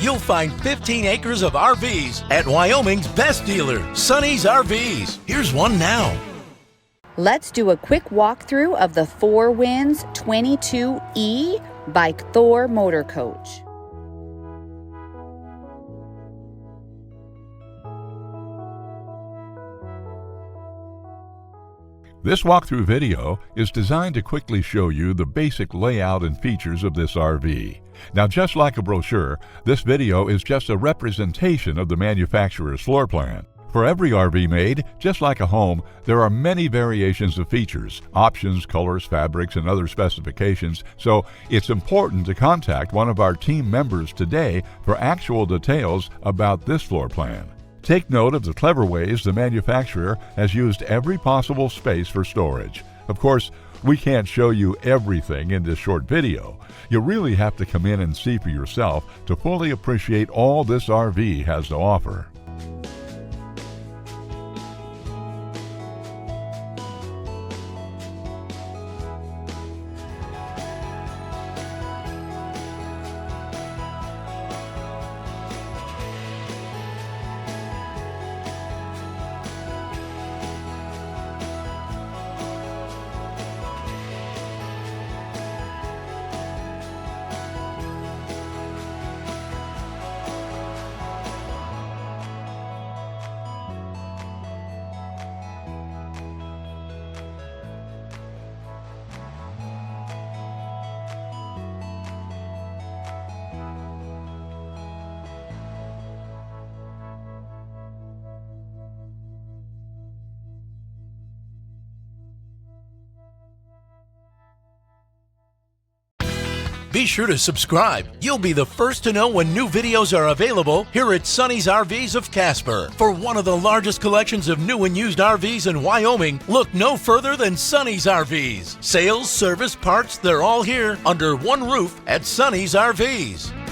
you'll find 15 acres of RVs at Wyoming's best dealer, Sonny's RVs. Here's one now. Let's do a quick walkthrough of the Thor Winds-22E by Thor Motor Coach. This walkthrough video is designed to quickly show you the basic layout and features of this RV. Now, just like a brochure, this video is just a representation of the manufacturer's floor plan. For every RV made, just like a home, there are many variations of features, options, colors, fabrics, and other specifications, so it's important to contact one of our team members today for actual details about this floor plan. Take note of the clever ways the manufacturer has used every possible space for storage. Of course, we can't show you everything in this short video. You really have to come in and see for yourself to fully appreciate all this RV has to offer. Be sure to subscribe. You'll be the first to know when new videos are available here at Sonny's RVs of Casper. For one of the largest collections of new and used RVs in Wyoming, look no further than Sonny's RVs. Sales, service, parts, they're all here under one roof at Sonny's RVs.